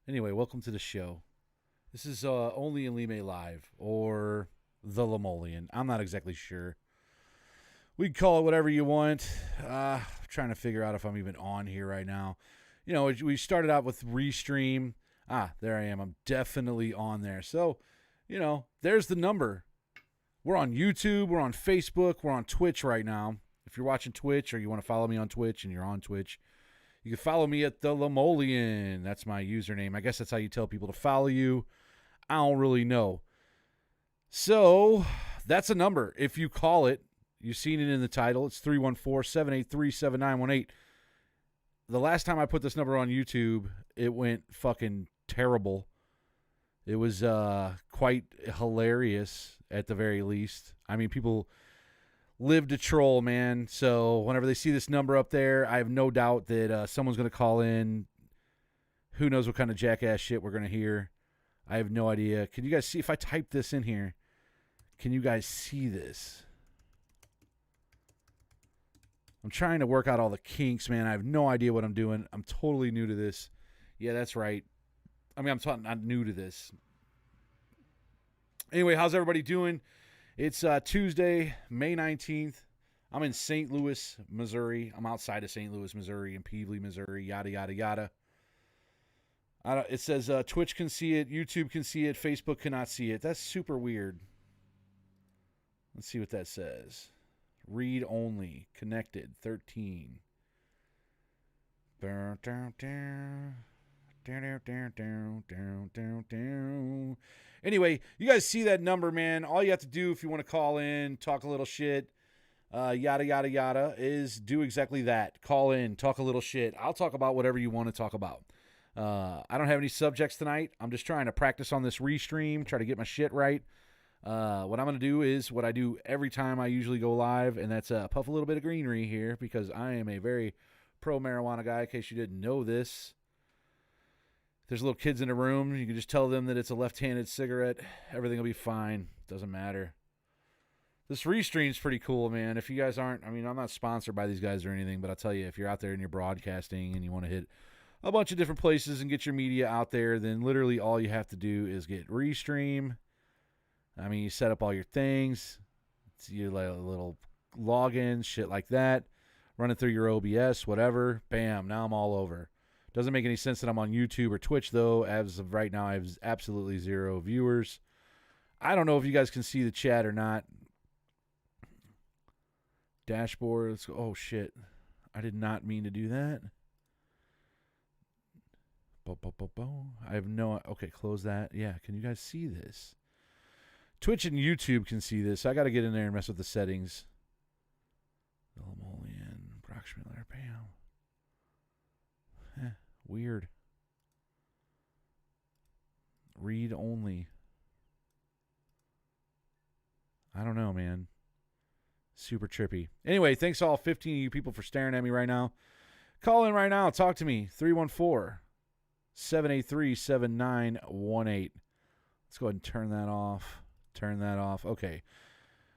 Anyway, welcome to the show. This is only in Lime Live or the Lemolian. I'm not exactly sure. We can call it whatever you want. Trying to figure out if I'm even on here right now. You know, we started out with Restream. There I am. I'm definitely on there. So, there's the number. We're on YouTube. We're on Facebook. We're on Twitch right now. If you're watching Twitch or you want to follow me on Twitch and you're on Twitch, you can follow me at the Lemolian. That's my username. I guess that's how you tell people to follow you. I don't really know. So that's a number. If you call it, you've seen it in the title. It's 314-783-7918. The last time I put this number on YouTube, it went fucking terrible. It was quite hilarious at the very least. I mean, people live to troll, man. So whenever they see this number up there, I have no doubt that someone's going to call in. Who knows what kind of jackass shit we're going to hear. I have no idea. Can you guys see if I type this in here? Can you guys see this? I'm trying to work out all the kinks, man. I have no idea what I'm doing. I'm totally new to this. Yeah, that's right. I mean, I'm not new to this. Anyway, how's everybody doing? It's Tuesday, May 19th. I'm in St. Louis, Missouri. I'm outside of St. Louis, Missouri, and Peevely, Missouri, yada, yada, yada. It says Twitch can see it, YouTube can see it, Facebook cannot see it. That's super weird. Let's see what that says. Read only, connected, 13. Anyway, you guys see that number, man. All you have to do if you want to call in, talk a little shit, yada, yada, yada, is do exactly that. Call in, talk a little shit. I'll talk about whatever you want to talk about. I don't have any subjects tonight. I'm just trying to practice on this restream, try to get my shit right. What I'm going to do is what I do every time I usually go live, and that's puff a little bit of greenery here because I am a very pro-marijuana guy, in case you didn't know this. If there's little kids in the room, you can just tell them that it's a left-handed cigarette. Everything will be fine. Doesn't matter. This restream's pretty cool, man. If you guys aren't, I mean, I'm not sponsored by these guys or anything, but I'll tell you, if you're out there and you're broadcasting and you want to hit a bunch of different places and get your media out there, then literally all you have to do is get Restream. I mean, you set up all your things. It's your little login, shit like that. Run it through your OBS, whatever. Bam, now I'm all over. Doesn't make any sense that I'm on YouTube or Twitch, though. As of right now, I have absolutely 0 viewers. I don't know if you guys can see the chat or not. Dashboard. Let's go. Oh, shit. I did not mean to do that. I have no... Okay, close that. Yeah, can you guys see this? Twitch and YouTube can see this. I got to get in there and mess with the settings. Lemolian, approximately, bam. Weird. Read only. I don't know, man. Super trippy. Anyway, thanks all 15 of you people for staring at me right now. Call in right now. Talk to me. 314-783-7918. Let's go ahead and turn that off. Turn that off. Okay.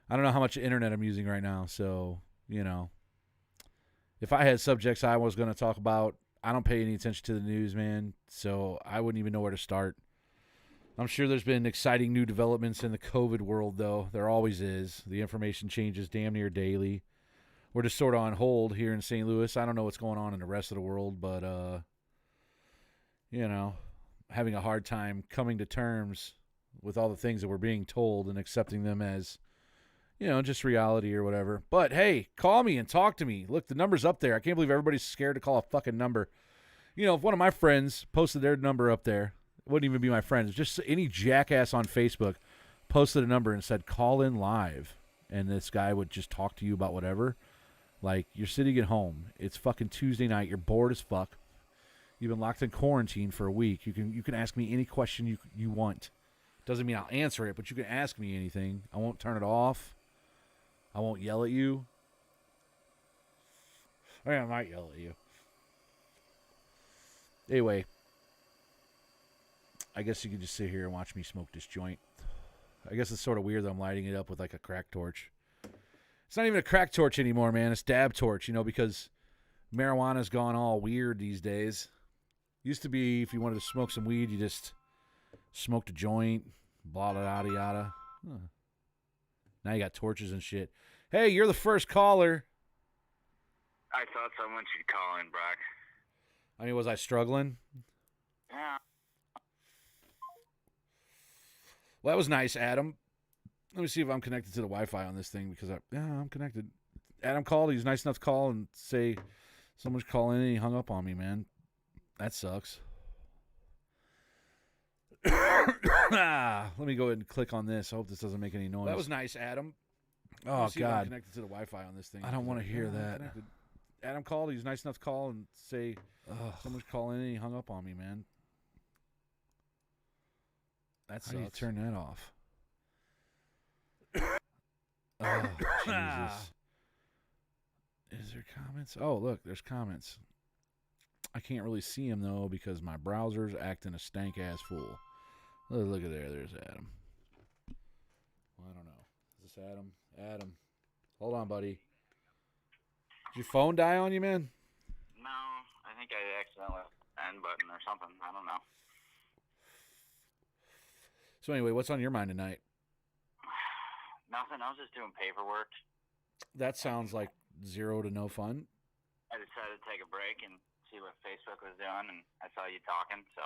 I don't know how much internet I'm using right now, so, if I had subjects I was going to talk about, I don't pay any attention to the news, man, so I wouldn't even know where to start. I'm sure there's been exciting new developments in the COVID world, though. There always is. The information changes damn near daily. We're just sort of on hold here in St. Louis. I don't know what's going on in the rest of the world, but, having a hard time coming to terms with all the things that we're being told and accepting them as, just reality or whatever. But, hey, call me and talk to me. Look, the number's up there. I can't believe everybody's scared to call a fucking number. If one of my friends posted their number up there, it wouldn't even be my friends. Just any jackass on Facebook posted a number and said, call in live. And this guy would just talk to you about whatever. Like, you're sitting at home. It's fucking Tuesday night. You're bored as fuck. You've been locked in quarantine for a week. You can ask me any question you want. Doesn't mean I'll answer it, but you can ask me anything. I won't turn it off. I won't yell at you. I might yell at you. Anyway, I guess you can just sit here and watch me smoke this joint. I guess it's sort of weird that I'm lighting it up with like a crack torch. It's not even a crack torch anymore, man. It's dab torch, because marijuana's gone all weird these days. Used to be if you wanted to smoke some weed, you just smoked a joint, blah, blah, yada, yada. Huh. Now you got torches and shit. Hey, you're the first caller. I thought someone should call in, Brock. I mean, was I struggling? Yeah. Well, that was nice, Adam. Let me see if I'm connected to the Wi-Fi on this thing because I'm connected. Adam called. He was nice enough to call and say someone's calling and he hung up on me, man. That sucks. Let me go ahead and click on this. I hope this doesn't make any noise. That was nice, Adam. Oh, God. I'm connected to the Wi-Fi on this thing. I don't want to hear that. Adam called. He was nice enough to call and say someone's calling and he hung up on me, man. That sucks. How do you turn that off? Oh, Jesus. Is there comments? Oh, look, there's comments. I can't really see them, though, because my browser's acting a stank-ass fool. Look at there. There's Adam. Well, I don't know. Is this Adam? Adam. Hold on, buddy. Did your phone die on you, man? No, I think I accidentally hit the end button or something. I don't know. So anyway, what's on your mind tonight? Nothing. I was just doing paperwork. That sounds like zero to no fun. I decided to take a break and see what Facebook was doing, and I saw you talking, so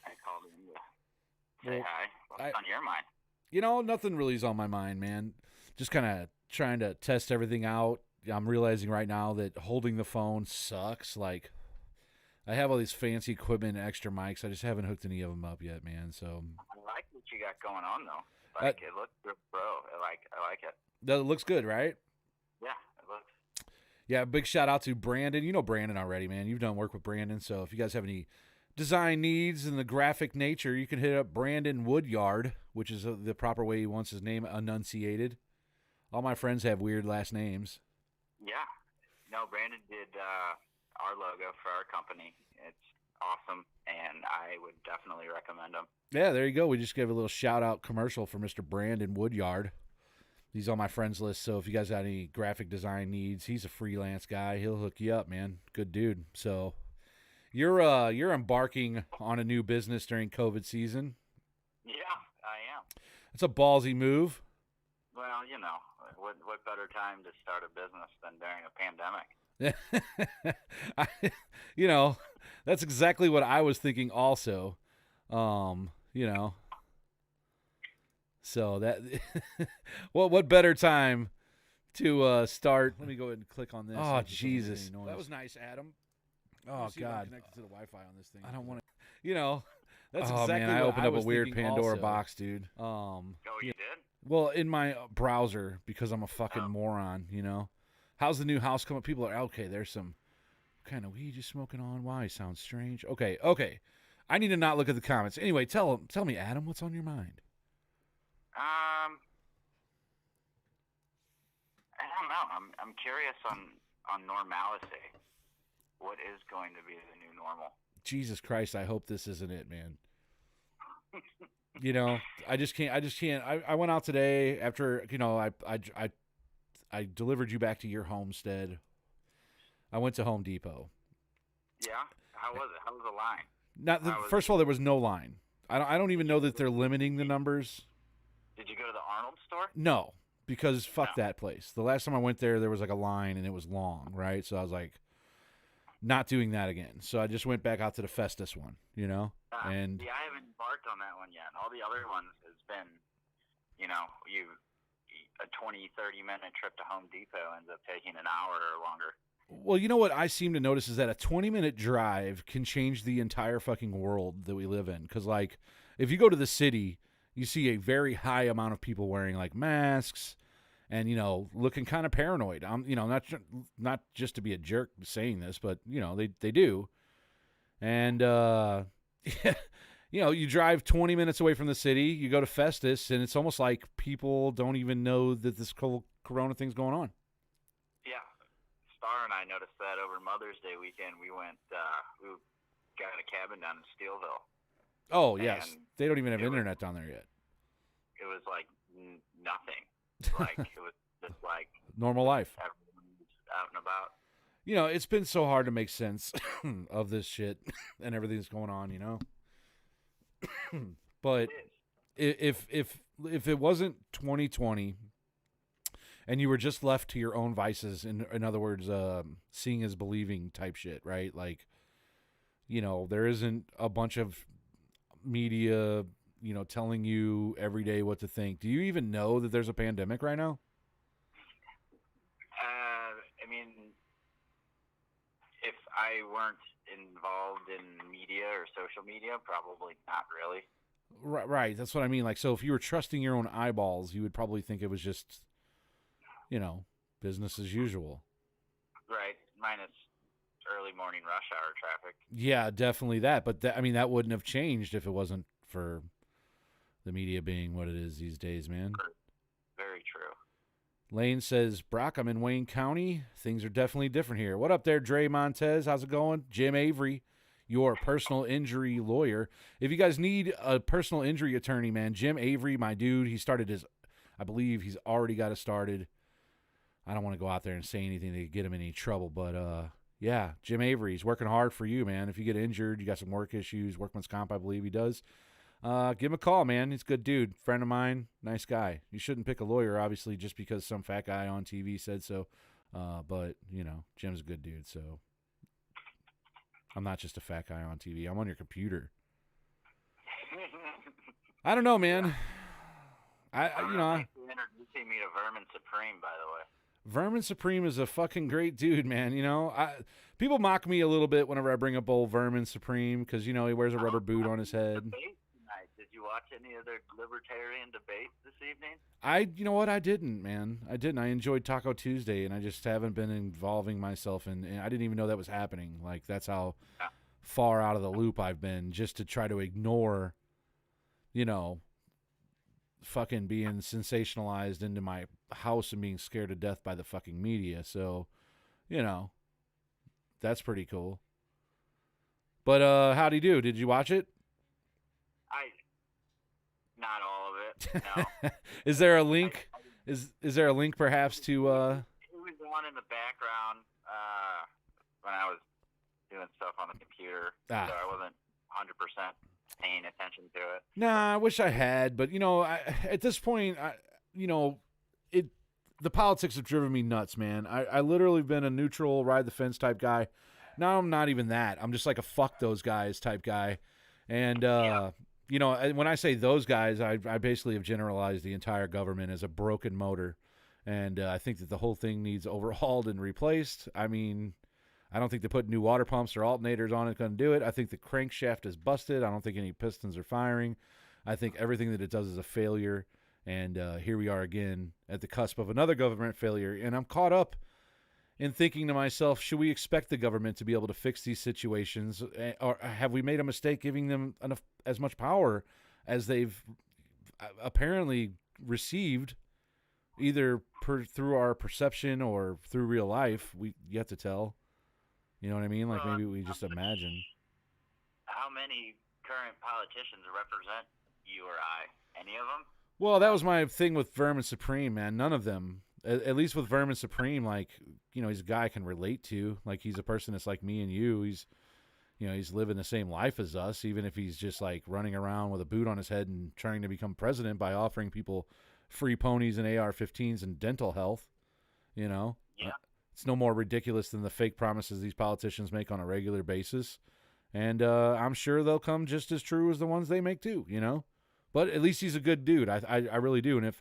I called in to say hi. What's on your mind? You know, nothing really is on my mind, man. Just kind of trying to test everything out. I'm realizing right now that holding the phone sucks. Like, I have all these fancy equipment and extra mics. I just haven't hooked any of them up yet, man. So I like what you got going on, though. Like, it looks good, bro. I like it. That looks good, right? Yeah, it looks. Yeah, big shout out to Brandon. You know Brandon already, man. You've done work with Brandon. So if you guys have any design needs in the graphic nature, you can hit up Brandon Woodyard, which is the proper way he wants his name enunciated. All my friends have weird last names. Yeah. No, Brandon did our logo for our company. It's awesome, and I would definitely recommend him. Yeah, there you go. We just gave a little shout-out commercial for Mr. Brandon Woodyard. He's on my friends list, so if you guys got any graphic design needs, he's a freelance guy. He'll hook you up, man. Good dude. So you're embarking on a new business during COVID season. Yeah, I am. It's a ballsy move. Well, you know, what better time to start a business than during a pandemic? You know, that's exactly what I was thinking also. You know. So that what better time to start? Let me go ahead and click on this. Oh, Jesus. That was nice, Adam. Oh, God. Connected to the Wi-Fi on this thing. I don't want to, you know, that's exactly man, I opened up a weird Pandora box, dude. Oh, you did? Well, in my browser, because I'm a fucking moron, you know. How's the new house coming? People are, okay, there's some kind of weed you smoking on. Why? Sounds strange. Okay. I need to not look at the comments. Anyway, tell me, Adam, what's on your mind? I don't know. I'm curious on normalcy. What is going to be the new normal? Jesus Christ, I hope this isn't it, man. You know, I just can't. I went out today after, you know, I delivered you back to your homestead. I went to Home Depot. Yeah? How was it? How was the line? First of all, there was no line. I don't even know that they're limiting the numbers. Did you go to the Arnold store? No, because fuck that place. The last time I went there was like a line and it was long, right? So I was like, not doing that again. So I just went back out to the Festus one, you know? And yeah, I haven't embarked on that one yet. All the other ones has been, you know, a 20, 30-minute trip to Home Depot ends up taking an hour or longer. Well, you know what I seem to notice is that a 20-minute drive can change the entire fucking world that we live in. Because, like, if you go to the city, you see a very high amount of people wearing, like, masks and, you know, looking kind of paranoid. You know, not just to be a jerk saying this, but, you know, they do. And, you know, you drive 20 minutes away from the city, you go to Festus, and it's almost like people don't even know that this corona thing's going on. Yeah. Star and I noticed that over Mother's Day weekend. We got a cabin down in Steelville. Oh, yes. They don't even have internet down there yet. It was like nothing. Like, it was just like normal life. Everyone was out and about. you know, it's been so hard to make sense of this shit and everything that's going on, you know. But if it wasn't 2020 and you were just left to your own vices, in other words, seeing is believing type shit, right? Like, you know, there isn't a bunch of media, you know, telling you every day what to think. Do you even know that there's a pandemic right now? I mean, if I weren't involved in media or social media, probably not really. Right. That's what I mean. Like, so if you were trusting your own eyeballs, you would probably think it was just, you know, business as usual. Right, minus early morning rush hour traffic. Yeah, definitely that. But I mean, that wouldn't have changed if it wasn't for the media being what it is these days, man. Very true. Lane says, Brock, I'm in Wayne County. Things are definitely different here. What up there, Dre Montez? How's it going? Jim Avery, your personal injury lawyer. If you guys need a personal injury attorney, man, Jim Avery, my dude, he started his, I believe he's already got it started. I don't want to go out there and say anything to get him in any trouble, but yeah, Jim Avery, he's working hard for you, man. If you get injured, you got some work issues, workman's comp, I believe he does. Give him a call, man. He's a good dude. Friend of mine. Nice guy. You shouldn't pick a lawyer, obviously, just because some fat guy on TV said so. But, you know, Jim's a good dude, so I'm not just a fat guy on TV. I'm on your computer. I don't know, man. Introducing me to Vermin Supreme, by the way. Vermin Supreme is a fucking great dude, man. You know, people mock me a little bit whenever I bring up old Vermin Supreme because, you know, he wears a rubber boot on his head. Did you watch any of their libertarian debates this evening? You know what? I didn't, man. I didn't. I enjoyed Taco Tuesday, and I just haven't been involving myself in, and I didn't even know that was happening. Like, that's how far out of the loop I've been, just to try to ignore, you know, fucking being sensationalized into my house and being scared to death by the fucking media. So, you know, that's pretty cool. But how'd he do? Did you watch it? Not all of it. No. Is there a link? Is there a link perhaps to? It was the one in the background when I was doing stuff on the computer, so I wasn't 100% paying attention to it. Nah, I wish I had, but you know, at this point, the politics have driven me nuts, man. I literally been a neutral, ride the fence type guy. Now I'm not even that. I'm just like a fuck those guys type guy, and you know, when I say those guys, I basically have generalized the entire government as a broken motor, and I think that the whole thing needs overhauled and replaced. I mean, I don't think they put new water pumps or alternators on it going to do it. I think the crankshaft is busted. I don't think any pistons are firing. I think everything that it does is a failure, and here we are again at the cusp of another government failure, and I'm caught up in thinking to myself, should we expect the government to be able to fix these situations, or have we made a mistake giving them as much power as they've apparently received, either through our perception or through real life? We yet to tell. You know what I mean? Like, maybe we just imagine. How many current politicians represent you or I? Any of them? Well, that was my thing with Vermin Supreme, man. None of them. At least with Vermin Supreme, like, you know, he's a guy I can relate to. Like, he's a person that's like me and you. He's, you know, he's living the same life as us, even if he's just like running around with a boot on his head and trying to become president by offering people free ponies and AR-15s and dental health. You know, it's no more ridiculous than the fake promises these politicians make on a regular basis. And I'm sure they'll come just as true as the ones they make too, you know. But at least he's a good dude. I really do. And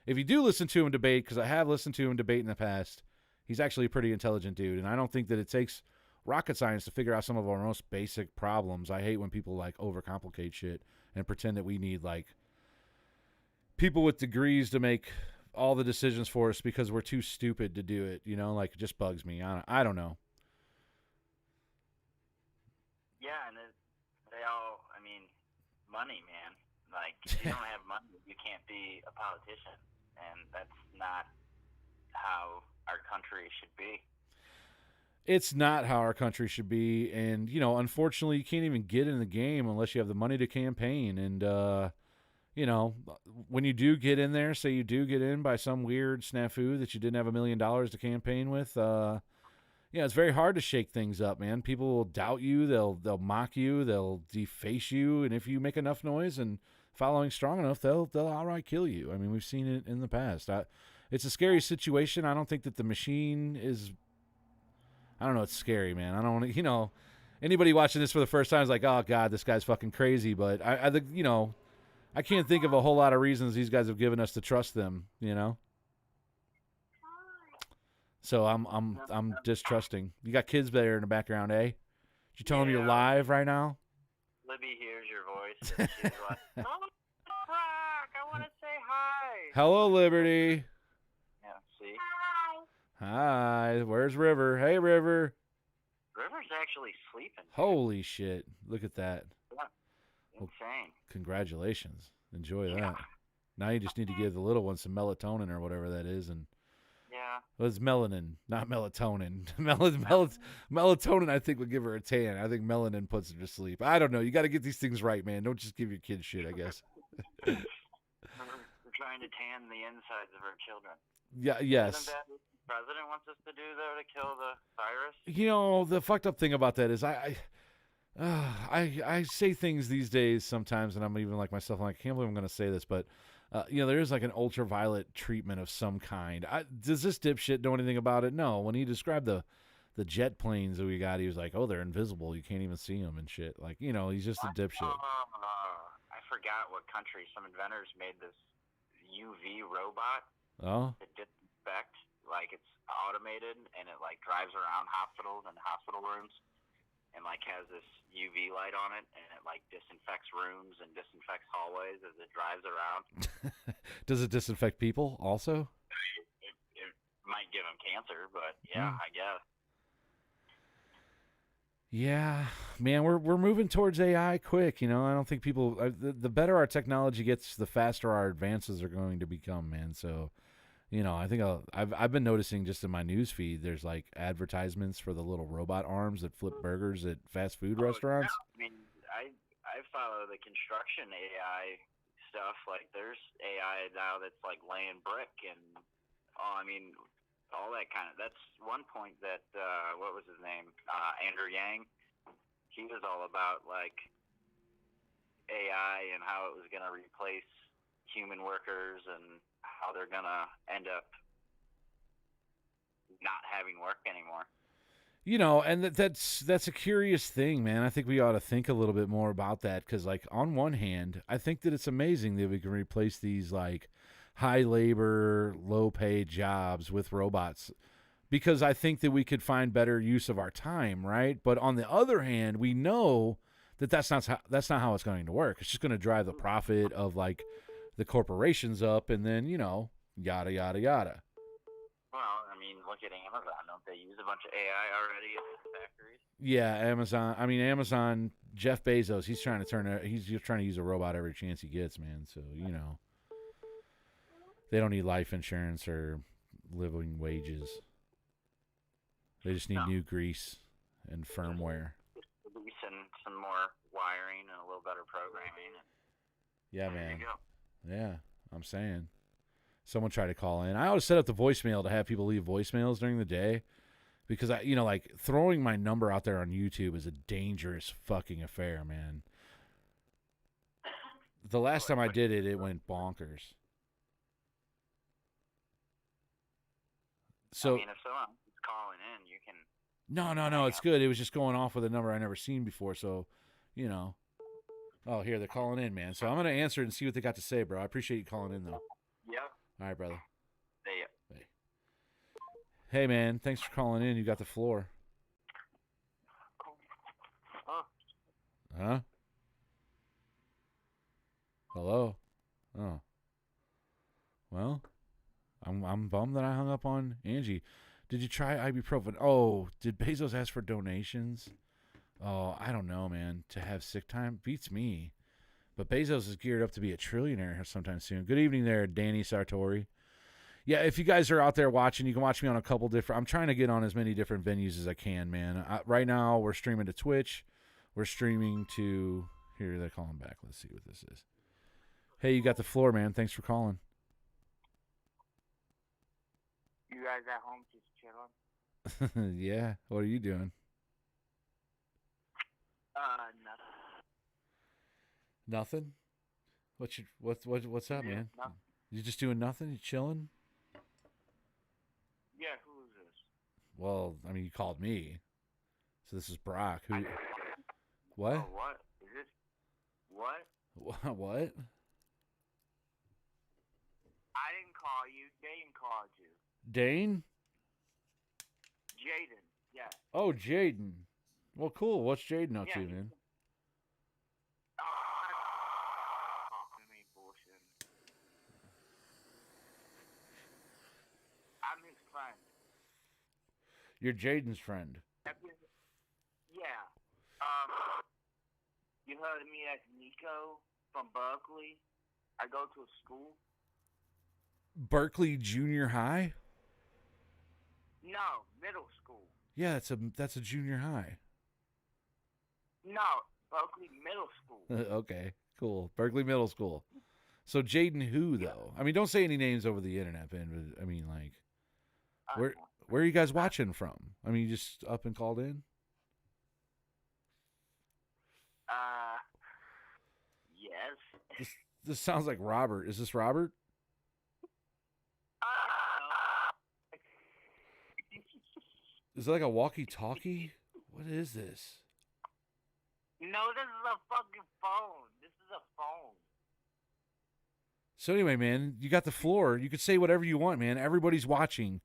if you do listen to him debate, because I have listened to him debate in the past, he's actually a pretty intelligent dude. And I don't think that it takes rocket science to figure out some of our most basic problems. I hate when people like overcomplicate shit and pretend that we need like people with degrees to make all the decisions for us because we're too stupid to do it. You know, like, it just bugs me. I don't know. Yeah, and they all, I mean, money, man. Like, if you don't have money, you can't be a politician. And that's not how our country should be. It's not how our country should be. And, you know, unfortunately, you can't even get in the game unless you have the money to campaign. And, you know, when you do get in there, say you do get in by some weird snafu that you didn't have $1 million to campaign with, Yeah, it's very hard to shake things up, man. People will doubt you, they'll mock you, they'll deface you, and if you make enough noise and following strong enough, they'll outright kill you. I mean, we've seen it in the past. It's a scary situation. I don't think that the machine is. I don't know. It's scary, man. I don't want to. Anybody watching this for the first time is like, oh god, this guy's fucking crazy. But I think I can't think of a whole lot of reasons these guys have given us to trust them. So I'm distrusting. You got kids there in the background, eh? Did you tell them you're live right now? Libby hears your voice and she's like, "Oh, Brock, I want to say hi." Hello, Liberty. Yeah, see? Hi. Where's River? Hey, River. River's actually sleeping. Holy shit. Look at that. Yeah. Insane. Congratulations. Enjoy that. Now you just need to give the little one some melatonin or whatever that is. And yeah. Well, it's melanin, not melatonin. Melatonin, I think, would give her a tan. I think melanin puts her to sleep. I don't know. You got to get these things right, man. Don't just give your kids shit, I guess. We're trying to tan the insides of our children. Yeah. Yes. Isn't that what the president wants us to do, though, to kill the virus? The fucked up thing about that is I say things these days sometimes, and I'm even like myself. I'm like, I can't believe I'm going to say this, but there is like an ultraviolet treatment of some kind. Does this dipshit know anything about it? No. When he described the jet planes that we got, he was like, "Oh, they're invisible. You can't even see them and shit." Like, he's just a dipshit. I forgot what country. Some inventors made this UV robot to disinfect. Like, it's automated and it like drives around hospitals and hospital rooms. And like has this UV light on it, and it like disinfects rooms and disinfects hallways as it drives around. Does it disinfect people also? It might give them cancer, but yeah, I guess. Yeah, man, we're moving towards AI quick. I don't think people. The better our technology gets, the faster our advances are going to become, man. So. I think I've been noticing just in my news feed, there's like advertisements for the little robot arms that flip burgers at fast food restaurants. Yeah. I mean, I follow the construction AI stuff. Like, there's AI now that's like laying brick and all that kind of. That's one point that what was his name? Andrew Yang. He was all about like AI and how it was going to replace human workers and how they're gonna end up not having work anymore. And that's a curious thing, man. I think we ought to think a little bit more about that because, like, on one hand, I think that it's amazing that we can replace these like high labor, low paid jobs with robots because I think that we could find better use of our time, right? But on the other hand, we know that that's not how it's going to work. It's just going to drive the profit of like the corporations up, and then yada yada yada. Well, I mean, look at Amazon. Don't they use a bunch of AI already in the factories? Yeah, Amazon. Jeff Bezos. He's trying to use a robot every chance he gets, man. So they don't need life insurance or living wages. They just need new grease and firmware. And some more wiring and a little better programming. Yeah, man. There you go. Yeah, I'm saying. Someone tried to call in. I always set up the voicemail to have people leave voicemails during the day because like throwing my number out there on YouTube is a dangerous fucking affair, man. The last time I did it, it went bonkers. So, if someone's calling in, you can. No, it's good. It was just going off with a number I never seen before, so, Oh, here, they're calling in, man. So I'm going to answer and see what they got to say, bro. I appreciate you calling in, though. Yeah. All right, brother. Hey. Hey, man. Thanks for calling in. You got the floor. Huh? Hello? Oh. Well, I'm bummed that I hung up on Angie. Did you try ibuprofen? Oh, did Bezos ask for donations? Oh, I don't know, man. To have sick time beats me. But Bezos is geared up to be a trillionaire sometime soon. Good evening there, Danny Sartori. Yeah, if you guys are out there watching, you can watch me on a couple different... I'm trying to get on as many different venues as I can, man. Right now, we're streaming to Twitch. We're streaming to... Here, they're calling back. Let's see what this is. Hey, you got the floor, man. Thanks for calling. You guys at home just chilling? Yeah. What are you doing? Nothing. Nothing. What's up, Yeah, man? nothing. You just doing nothing? You chilling? Yeah, who is this? Well, I mean, you called me, so this is Brock. Who? I, What? oh, what? Is this? What? What? I didn't call you. Jaden called you. Dane? Jaden. Yeah. Oh, Jaden. Well, cool. What's Jaden up Yeah. to, man? Talking to me bullshit. I'm his friend. You're Jaden's friend. Yeah. You heard of me as Nico from Berkeley? I go to a school. Berkeley Junior High? No, middle school. Yeah, that's a junior high. No, Berkeley Middle School. Okay, cool. Berkeley Middle School. So Jaden who though? I mean, don't say any names over the internet, man. But I mean, like, where are you guys watching from? I mean, you just up and called in? Yes. This sounds like Robert. Is this Robert? Is it like a walkie-talkie? What is this? No, this is a fucking phone. This is a phone. So anyway, man, you got the floor. You could say whatever you want, man. Everybody's watching.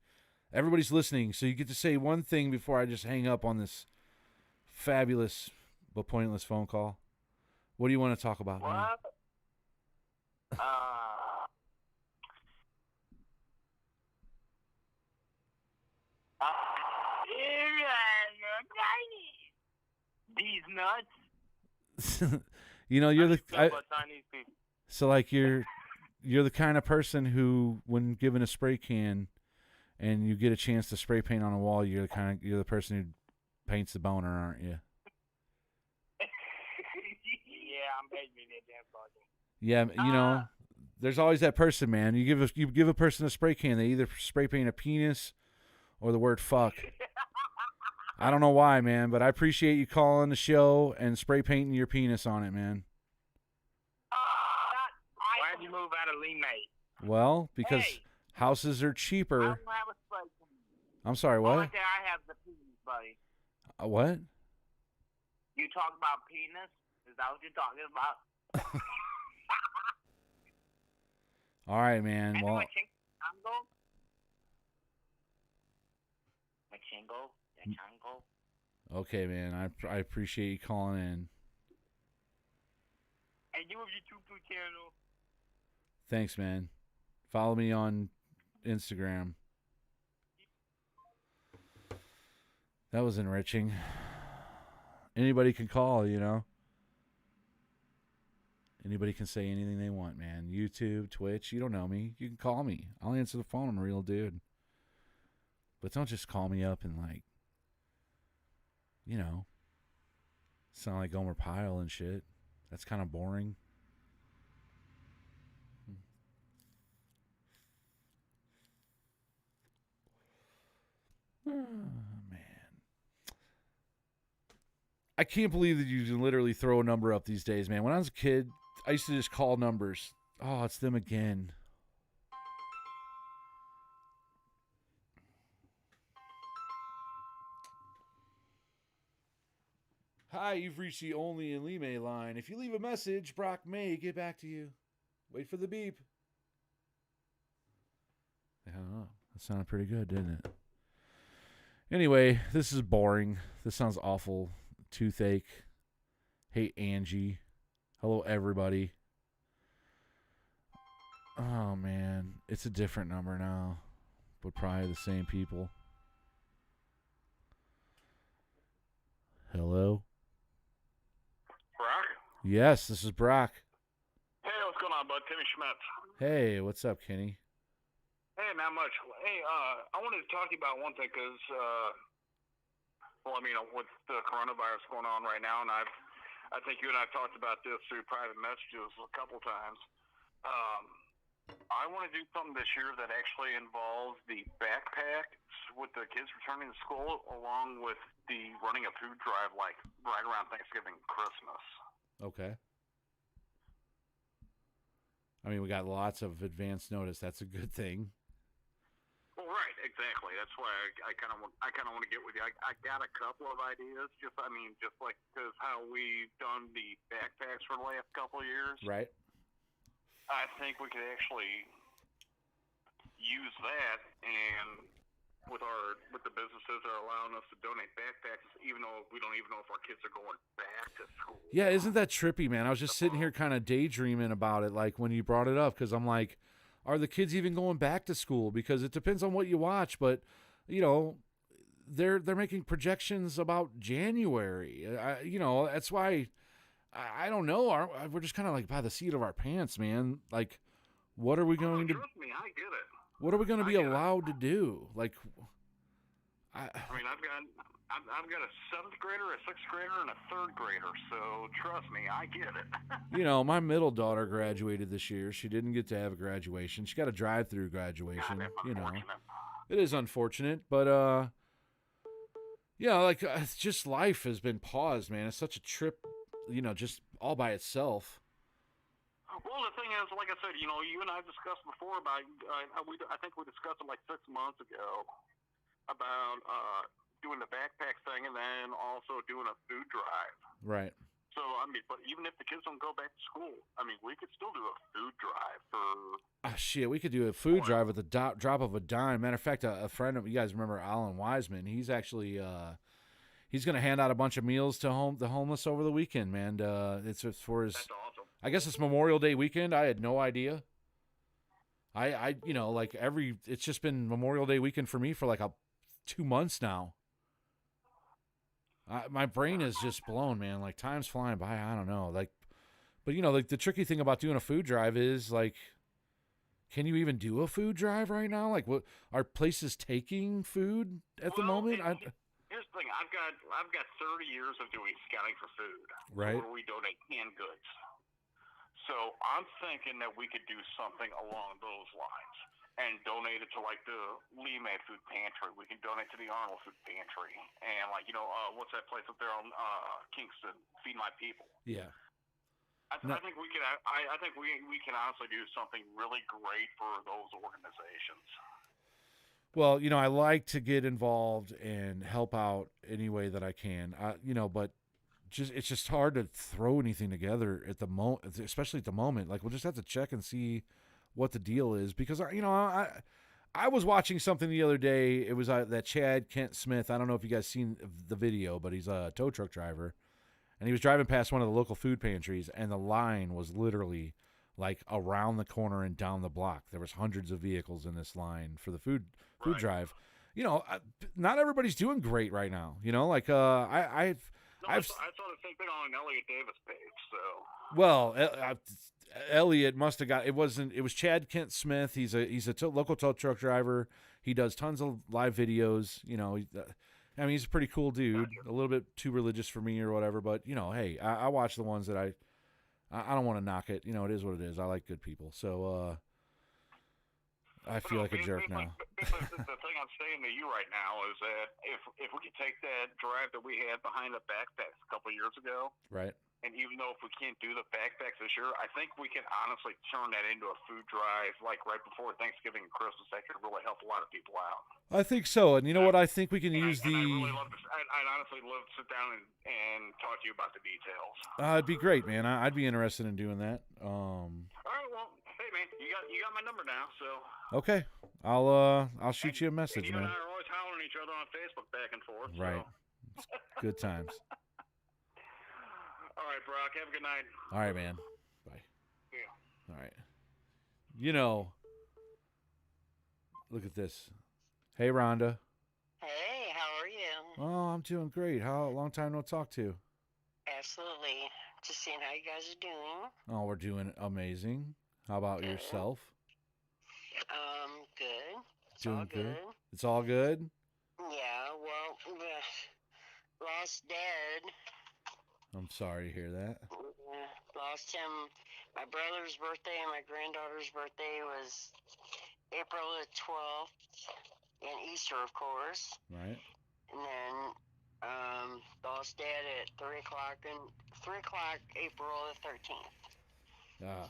Everybody's listening. So you get to say one thing before I just hang up on this fabulous but pointless phone call. What do you want to talk about, man? What? These nuts. You know, you're the Chinese people. so like you're the kind of person who, when given a spray can, and you get a chance to spray paint on a wall, you're the person who paints the boner, aren't you? Yeah, I'm basically that damn fucking. Yeah, you know, there's always that person, man. You give a person a spray can, they either spray paint a penis or the word fuck. I don't know why, man, but I appreciate you calling the show and spray painting your penis on it, man. Why'd you move out of Lee May? Well, because houses are I cheaper. don't have a spray can. I'm sorry, what? Only thing I have the penis, buddy. What? You talk about penis? Is that what you're talking about? All right, man. Well, Machingo? okay, man. I appreciate you calling in. And you have your YouTube channel. Thanks, man. Follow me on Instagram. That was enriching. Anybody can call, you know. Anybody can say anything they want, man. YouTube, Twitch, you don't know me. You can call me. I'll answer the phone. I'm a real dude. But don't just call me up and, like, you know, sound like Gomer Pyle and shit. That's kind of boring. Oh, man. I can't believe that you can literally throw a number up these days, man. When I was a kid, I used to just call numbers. Oh, it's them again. Hi, you've reached the Only in Lime line. If you leave a message, Brock may get back to you. Wait for the beep. I don't know. That sounded pretty good, didn't it? Anyway, this is boring. This sounds awful. Toothache. Hey, Angie. Hello, everybody. Oh, man. It's a different number now. But probably the same people. Hello? Brock? Yes, this is Brock. Hey, what's going on, bud? Timmy Schmitz. Hey, what's up, Kenny? Hey, not much. Hey, I wanted to talk to you about one thing because, well, I mean, with the coronavirus going on right now, and I think you and I have talked about this through private messages a couple times. I want to do something this year that actually involves the backpacks with the kids returning to school, along with the running a food drive, like right around Thanksgiving, Christmas. Okay. I mean, we got lots of advance notice. That's a good thing. Well, right, exactly. That's why I kind of want to get with you. I got a couple of ideas. Just like because how we've done the backpacks for the last couple of years. Right. I think we could actually use that, and with the businesses that are allowing us to donate backpacks, even though we don't even know if our kids are going back to school. Yeah, isn't that trippy, man? I was just sitting here kind of daydreaming about it, like when you brought it up, because I'm like, are the kids even going back to school? Because it depends on what you watch, but you know, they're making projections about January. That's why I don't know. We're just kind of like by the seat of our pants, man. Like, what are we going to? Trust me, I get it. What are we going to be allowed to do? Like, I mean, I've got a 7th grader, a 6th grader, and a 3rd grader. So trust me, I get it. My middle daughter graduated this year. She didn't get to have a graduation. She got a drive-through graduation. It is unfortunate, but it's just life has been paused, man. It's such a trip, just all by itself. Well, the thing is, like I said, you and I discussed before about, I think we discussed it like 6 months ago about doing the backpack thing and then also doing a food drive. Right. So, I mean, but even if the kids don't go back to school, I mean, we could still do a food drive for... Shit, we could do a food drive with the drop of a dime. Matter of fact, a friend of you guys remember Alan Wiseman? He's actually... he's going to hand out a bunch of meals to the homeless over the weekend, man. It's for his... That's awesome. I guess it's Memorial Day weekend. I had no idea. It's just been Memorial Day weekend for me for like 2 months now. My brain is just blown, man. Like, time's flying by. I don't know. Like, but the tricky thing about doing a food drive is like, can you even do a food drive right now? Like, what are places taking food at the moment? Here's the thing. I've got 30 years of doing scouting for food. Right. Where we donate canned goods. So I'm thinking that we could do something along those lines and donate it to like the Lee May Food Pantry. We can donate to the Arnold Food Pantry, and what's that place up there on Kingston? Feed My People. Yeah. I think we can. I think we can honestly do something really great for those organizations. Well, I like to get involved and help out any way that I can. But. It's just hard to throw anything together at the moment, especially at the moment. Like, we'll just have to check and see what the deal is, because I was watching something the other day. It was that Chad Kent Smith. I don't know if you guys seen the video, but he's a tow truck driver, and he was driving past one of the local food pantries, and the line was literally like around the corner and down the block. There was hundreds of vehicles in this line for the food drive. Not everybody's doing great right now. I saw the same thing on Elliot Davis' page. So well, Elliot must have got it. It was Chad Kent Smith. He's a local tow truck driver. He does tons of live videos. He's a pretty cool dude. A little bit too religious for me or whatever, but hey, I watch the ones that I don't want to knock it. It is what it is. I like good people, so I feel like a jerk now. The thing I'm saying to you right now is that if we could take that drive that we had behind the backpacks a couple of years ago, right? And even though if we can't do the backpacks this year, I think we can honestly turn that into a food drive, like right before Thanksgiving and Christmas. That could really help a lot of people out. I think so, and you know what? I think we can use the. I'd honestly love to sit down and talk to you about the details. It'd be great, man. I'd be interested in doing that. All right, well, hey man, you got my number now, so. Okay, I'll shoot you a message, man. You man. and I are always hollering at each other on Facebook back and forth. Right. So. Good times. All right, Brock. Have a good night. All right, man. Bye. Yeah. All right. Look at this. Hey, Rhonda. Hey, how are you? Oh, I'm doing great. Long time no talk to. Absolutely. Just seeing how you guys are doing. Oh, we're doing amazing. How about yourself? Good. It's doing all good. It's all good? Yeah, well, lost Dad. I'm sorry to hear that. Lost him my brother's birthday and my granddaughter's birthday was April the 12th, and Easter, of course. Right. And then lost Dad at 3 o'clock, April the 13th. Ah.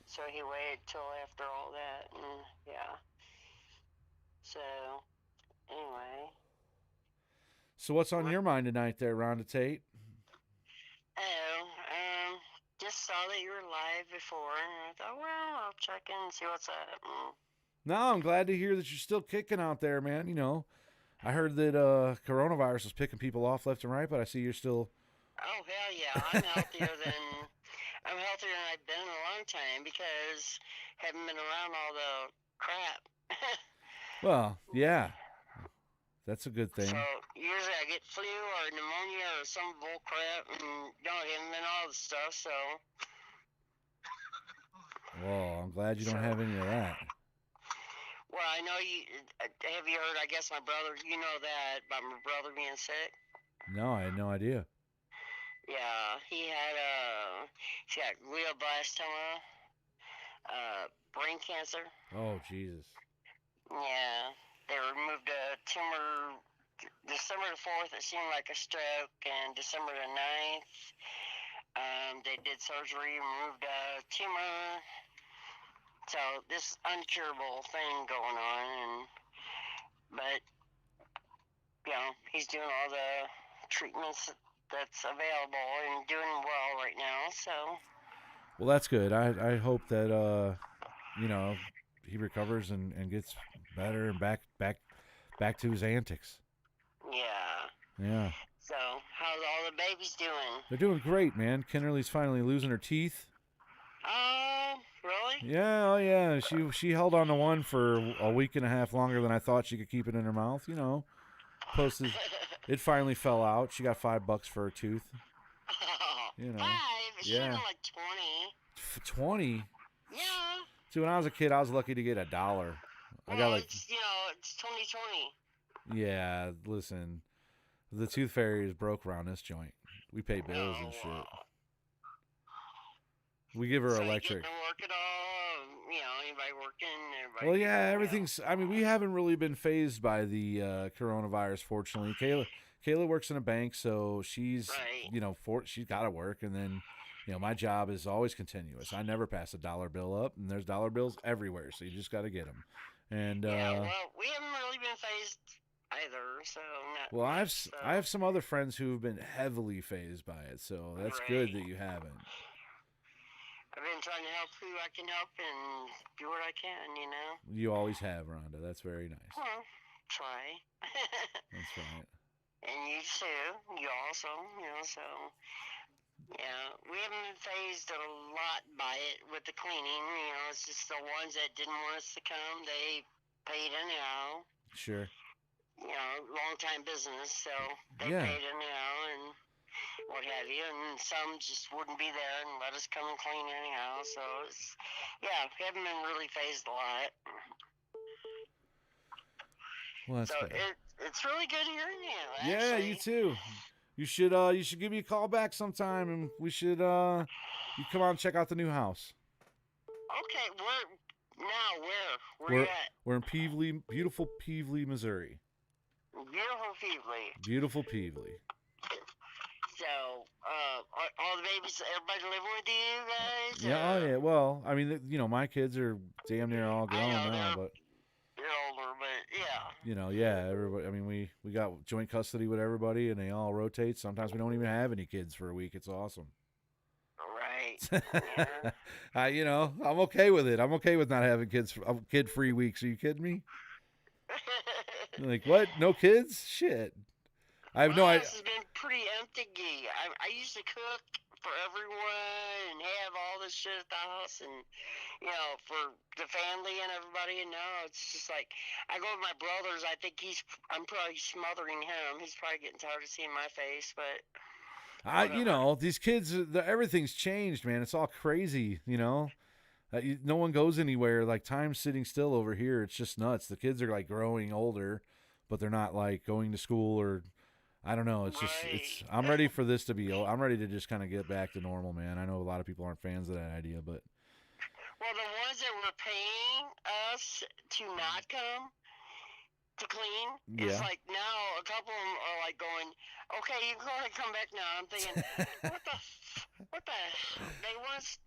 So he waited till after all that, and yeah. So, anyway. So what's on your mind tonight there, Rhonda Tate? Just saw that you were live before, and I thought, well, I'll check in and see what's up. No, I'm glad to hear that you're still kicking out there, man. You know, I heard that coronavirus is picking people off left and right, but I see you're still. Oh, hell yeah. I'm healthier than I've been in a long time because I haven't been around all the crap. Well, yeah, that's a good thing. So usually I get flu or pneumonia or some bull crap, and haven't been all the stuff. So. Well, I'm glad you don't have any of that. Well, I know you. Have you heard? I guess my brother. You know that about my brother being sick. No, I had no idea. Yeah, he got glioblastoma, brain cancer. Oh, Jesus. Yeah, they removed a tumor December the 4th. It seemed like a stroke, and December the 9th, they did surgery, removed a tumor. So this uncurable thing going on, but he's doing all the treatments that's available and doing well right now. So. Well, that's good. I hope that he recovers and gets better and back to his antics. Yeah. Yeah. So how's all the babies doing? They're doing great, man. Kinnerly's finally losing her teeth. Oh, really? Yeah, oh yeah. She held on to one for a week and a half longer than I thought she could keep it in her mouth. You know, posted. It finally fell out. She got $5 for her tooth. You know. 5? It should have been like 20. 20? Yeah. See, when I was a kid, I was lucky to get $1. I got like. It's 2020. Yeah, listen, the tooth fairy is broke around this joint. We pay bills and shit. We give her so electric. You getting to work at all? Anybody working? Well, yeah, everything's. I mean, we haven't really been phased by the coronavirus. Fortunately, Kayla works in a bank, so she's right. She's got to work, and then my job is always continuous. I never pass a dollar bill up, and there's dollar bills everywhere, so you just got to get them. And well, we haven't really been phased either, so. Well, I have some other friends who've been heavily phased by it, so that's right. good that you haven't. I've been trying to help who I can help and do what I can, You always have, Rhonda. That's very nice. Well, try. That's right. And you too. You also, so. Yeah, we haven't been phased a lot by it with the cleaning. It's just the ones that didn't want us to come, they paid anyhow. Sure. Long time business, so they Yeah. paid anyhow and what have you. And some just wouldn't be there and let us come and clean anyhow. So we haven't been really phased a lot. Well, that's so good. it's really good hearing you. Yeah, Actually. you too. You should give me a call back sometime, and we should you come on and check out the new house. Okay, where you at? We're in Peevely, beautiful Peevely, Missouri. Beautiful Peevely. Beautiful Peevely. So, all the babies, everybody living with you guys? Yeah, oh yeah. Well, I mean, my kids are damn near all grown now, but they're older, but yeah. Yeah, everybody. I mean, we got joint custody with everybody, and they all rotate. Sometimes we don't even have any kids for a week. It's awesome. Right. Yeah. I'm okay with it. I'm okay with not having kids. Kid-free weeks. Are you kidding me? Like what? No kids? Shit. I have no idea. This has been pretty empty. I used to cook for everyone and have all this shit at the house and, for the family and everybody. And now it's just like, I go with my brothers. I'm probably smothering him. He's probably getting tired of seeing my face, but. These kids, everything's changed, man. It's all crazy, no one goes anywhere. Like, time's sitting still over here. It's just nuts. The kids are like growing older, but they're not like going to school or I don't know. It's just Right. I'm ready for this to be. I'm ready to just kind of get back to normal, man. I know a lot of people aren't fans of that idea, but Well, the ones that were paying us to not come to clean, it's yeah. like now a couple of them are like going, okay, you can go ahead and come back now. I'm thinking, what the, they want us,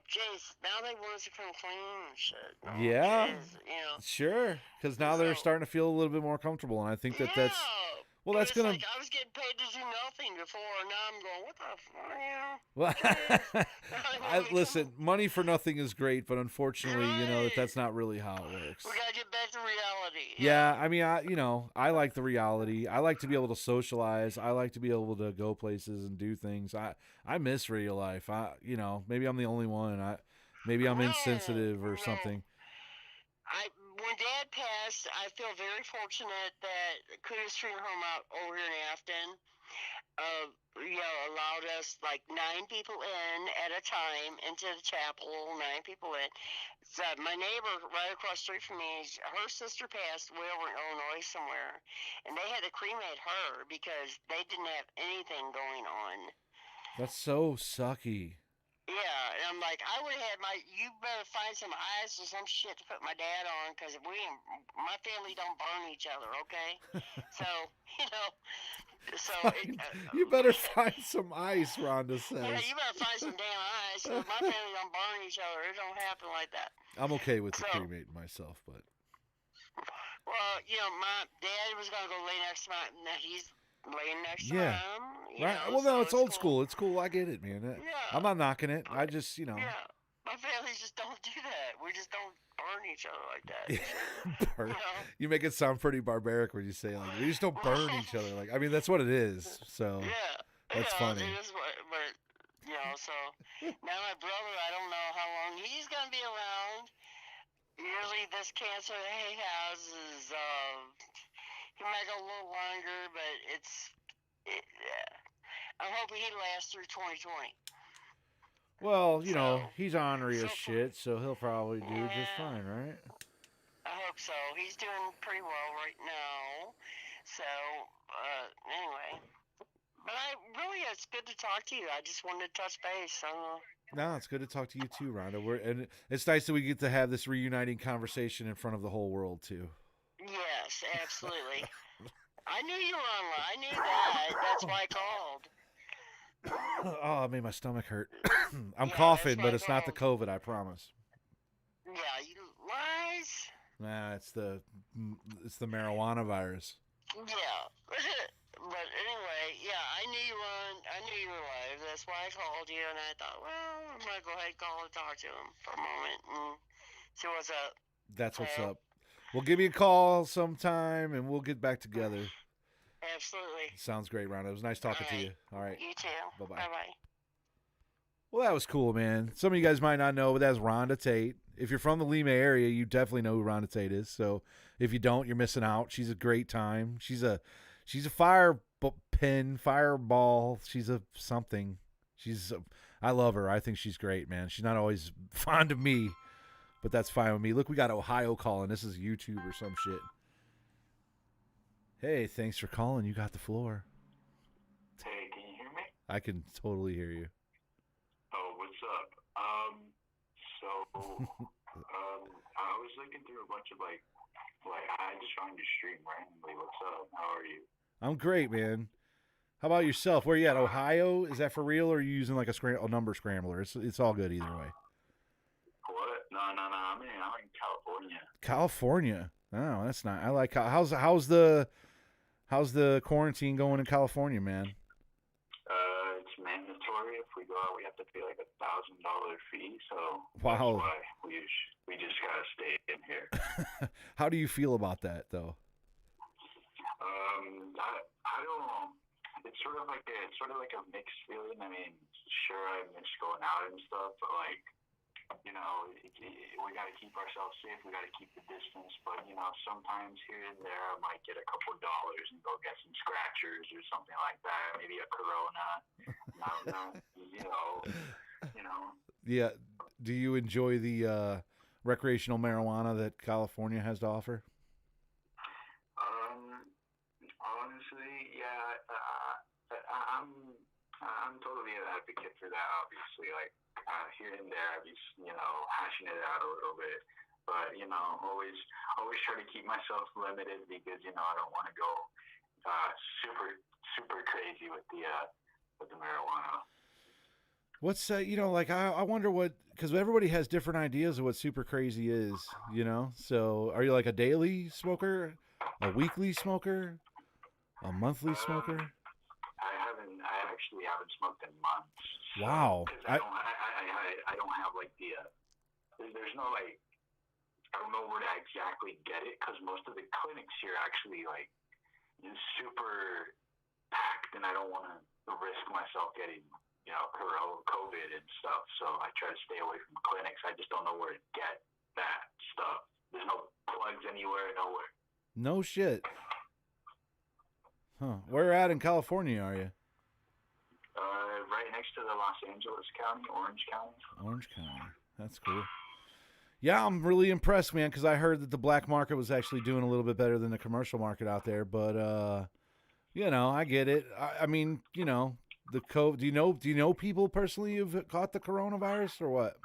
jeez, now they want us to come clean and shit. No, Yeah. jeez, you know. Sure, because now they're So, starting to feel a little bit more comfortable, and I think that yeah. that's well, But that's it's gonna like I was getting paid to do nothing before, and now I'm going, what the fuck, you know? well. Jeez. Now they want me to Listen, money for nothing is great, but unfortunately, you know Right. that's not really how it works. We gotta get back to reality. Yeah, I mean, I like the reality. I like to be able to socialize. I like to be able to go places and do things. I miss real life. Maybe I'm the only one. Maybe I'm insensitive or No. something. When Dad passed, I feel very fortunate that Kudos Street Home out over here in Afton, allowed us like 9 people in at a time into the chapel. 9 people in. So my neighbor right across the street from me, her sister passed way over in Illinois somewhere, and they had to cremate her because they didn't have anything going on. That's so sucky. Yeah, and I'm like, I would have had you better find some ice or some shit to put my dad on, because my family don't burn each other, okay? So, You better find some ice, Rhonda says. yeah, you better find some damn ice, because my family don't burn each other. It don't happen like that. I'm okay with the So- cremating myself, but Well, my dad was going to go lay next to he's laying next to Yeah. him. right. Know, Well, so no, it's cool. old school. It's cool. I get it, man. Yeah. I'm not knocking it. I just, Yeah, my family just don't do that. We just don't burn each other like that. burn. You know? You make it sound pretty barbaric when you say like we just don't burn each other. Like I mean, that's what it is. So Yeah. That's funny. It is but so now my brother, I don't know how long he's gonna be around. Usually this cancer that he has is he might go a little longer, but I'm hoping he lasts through 2020. well, So- he's ornery as so- shit, so he'll probably do just Yeah. fine, right? I hope so. He's doing pretty well right now. So anyway. But it's good to talk to you. I just wanted to touch base. No, it's good to talk to you too, Rhonda. And it's nice that we get to have this reuniting conversation in front of the whole world too. Yes, absolutely. I knew you were online. I knew that. That's why I called. Oh, it made my stomach hurt. I'm Yeah, coughing, that's but my it's not the fault. COVID, I promise. Yeah, you lies. Nah, it's the marijuana virus. Yeah. But anyway, yeah, I knew you were live. That's why I called you, and I thought, well, I'm gonna go ahead and call and talk to him for a moment and see what's up. That's what's Okay. up. Well, give me a call sometime, and we'll get back together. Absolutely. Sounds great, Rhonda. It was nice talking to Alright. you. All right. You too. Bye-bye. Bye-bye. Well, that was cool, man. Some of you guys might not know, but that's Rhonda Tate. If you're from the Lima area, you definitely know who Rhonda Tate is. So if you don't, you're missing out. She's a great time. She's a fireball. She's a something. I love her. I think she's great, man. She's not always fond of me, but that's fine with me. Look, we got Ohio calling. This is YouTube or some shit. Hey, thanks for calling. You got the floor. Hey, can you hear me? I can totally hear you. Oh, what's up? I was looking through a bunch of like I just found your stream randomly. What's up? How are you? I'm great, man. How about yourself? Where you at? Ohio? Is that for real, or are you using like a number scrambler? It's all good either way. What? No. I'm in California. California. Oh, that's not. I like how's the quarantine going in California, man? It's mandatory. If we go out, we have to pay like $1,000 fee. So Wow. that's why we just gotta stay in here. How do you feel about that, though? I don't know. It's sort of like a mixed feeling. I mean, sure, I miss going out and stuff, but like, we got to keep ourselves safe. We got to keep the distance. But sometimes here and there, I might get a couple dollars and go get some scratchers or something like that. Maybe a Corona. Yeah. Do you enjoy the recreational marijuana that California has to offer? Honestly, yeah, that, obviously. Like, here and there, I'd be, hashing it out a little bit. But, always try to keep myself limited because, I don't want to go super crazy with the marijuana. What's like I wonder what, because everybody has different ideas of what super crazy is, So are you like a daily smoker, a weekly smoker, a monthly smoker? I actually haven't smoked in months. So, Wow. I don't have like there's no like, I don't know where to exactly get it because most of the clinics here actually like super packed, and I don't want to risk myself getting COVID and stuff. So I try to stay away from clinics. I just don't know where to get that stuff. There's no plugs anywhere, nowhere. No shit. Huh? Where at in California are you? Right next to the Los Angeles County, Orange County. Orange County. That's cool. Yeah, I'm really impressed, man, because I heard that the black market was actually doing a little bit better than the commercial market out there. But I get it. I mean, the COVID. Do you know people personally who've caught the coronavirus or what?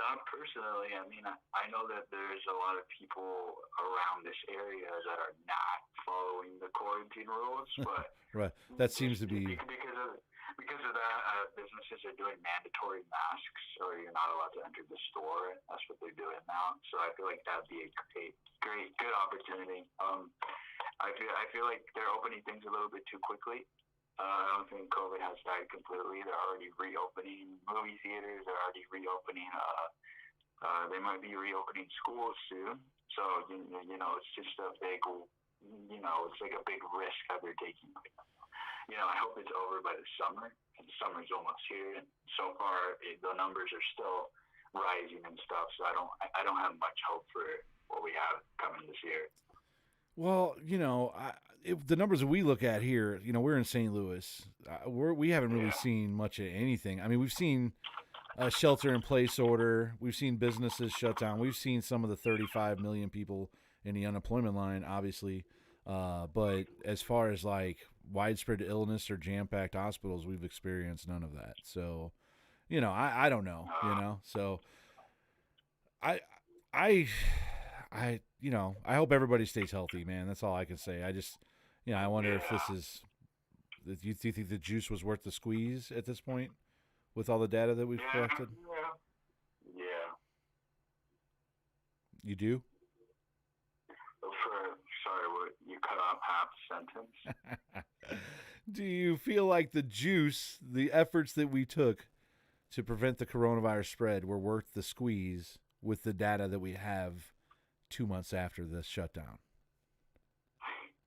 Not personally. I mean, I know that there's a lot of people around this area that are not following the quarantine rules, but right. That seems to be because of that. Businesses are doing mandatory masks, or you're not allowed to enter the store. That's what they're doing now. So I feel like that'd be a good opportunity. I feel like they're opening things a little bit too quickly. I don't think COVID has died completely. They're already reopening movie theaters. They're already reopening. They might be reopening schools soon. So it's just a big, it's like a big risk that they're taking. I hope it's over by the summer. And the summer's almost here, and so far the numbers are still rising and stuff. So I don't have much hope for what we have coming this year. Well, the numbers that we look at here, we're in St. Louis. We haven't really seen much of anything. I mean, we've seen a shelter-in-place order. We've seen businesses shut down. We've seen some of the 35 million people in the unemployment line, obviously. But as far as, like, widespread illness or jam-packed hospitals, we've experienced none of that. So, I don't know, So, I hope everybody stays healthy, man. That's all I can say. I just, I wonder if this is. Do you think the juice was worth the squeeze at this point, with all the data that we've collected? Yeah. You do? Sorry, you cut off half sentence. Do you feel like the juice, the efforts that we took to prevent the coronavirus spread, were worth the squeeze with the data that we have 2 months after the shutdown?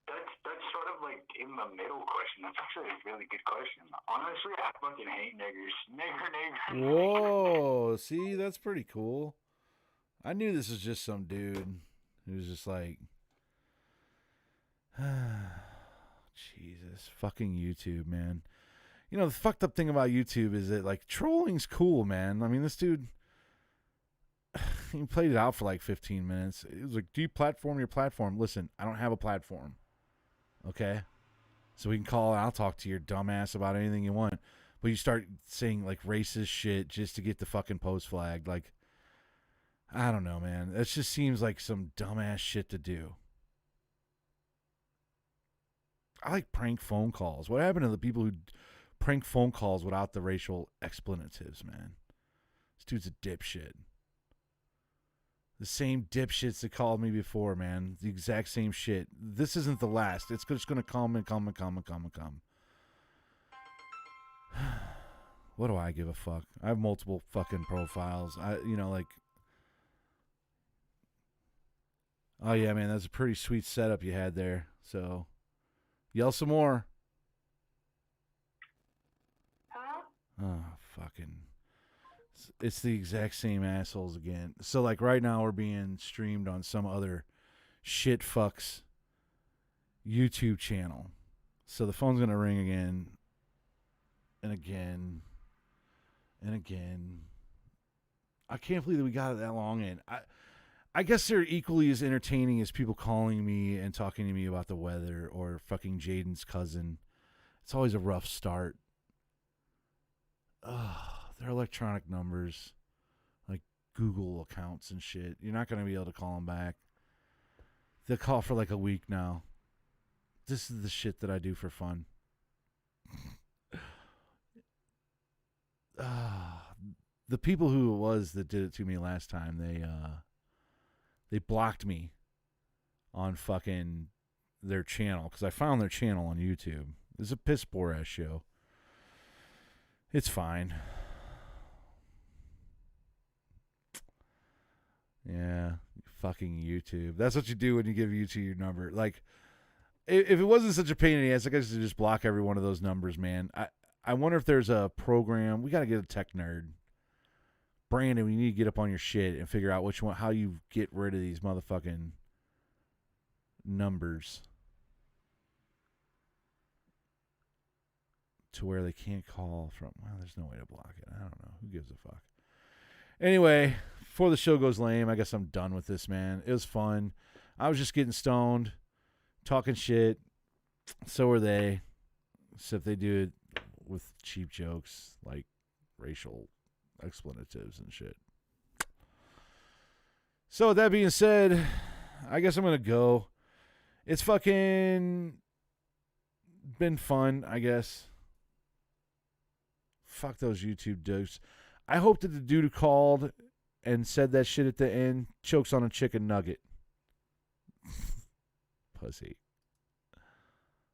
That's sort of like in the middle question. That's actually a really good question. Honestly, I fucking hate niggers. Nigger. Whoa, see, that's pretty cool. I knew this was just some dude who was just like, Jesus, fucking YouTube, man. The fucked up thing about YouTube is that, like, trolling's cool, man. I mean, this dude, he played it out for like 15 minutes. It was like, deplatform your platform. Listen, I don't have a platform. Okay? So we can call and I'll talk to your dumbass about anything you want. But you start saying, like, racist shit just to get the fucking post flagged. Like, I don't know, man. It just seems like some dumbass shit to do. I like prank phone calls. What happened to the people who prank phone calls without the racial expletives, man? This dude's a dipshit. The same dipshits that called me before, man. The exact same shit. This isn't the last. It's just going to come and come and come and come and come. What do I give a fuck? I have multiple fucking profiles. Oh yeah, man, that's a pretty sweet setup you had there. So, yell some more. Huh? Oh, fucking. It's the exact same assholes again. So, like, right now we're being streamed on some other shit fucks YouTube channel. So the phone's going to ring again and again and again. I can't believe that we got it that long in. I guess they're equally as entertaining as people calling me and talking to me about the weather or fucking Jaden's cousin. It's always a rough start. They're electronic numbers, like Google accounts and shit. You're not going to be able to call them back. They'll call for like a week now. This is the shit that I do for fun. The people who it was that did it to me last time, they blocked me on fucking their channel because I found their channel on YouTube. It's a piss poor ass show. It's fine. Yeah, fucking YouTube. That's what you do when you give YouTube your number. Like, if it wasn't such a pain in the ass, I guess to just block every one of those numbers, man. I wonder if there's a program. We got to get a tech nerd. Brandon, we need to get up on your shit and figure out which one, how you get rid of these motherfucking numbers to where they can't call from. Well, there's no way to block it. I don't know. Who gives a fuck? Anyway, before the show goes lame, I guess I'm done with this, man. It was fun. I was just getting stoned, talking shit. So are they. Except they do it with cheap jokes like racial explanatives and shit. So with that being said, I guess I'm going to go. It's fucking been fun, I guess. Fuck those YouTube dopes. I hope that the dude who called and said that shit at the end chokes on a chicken nugget. Pussy.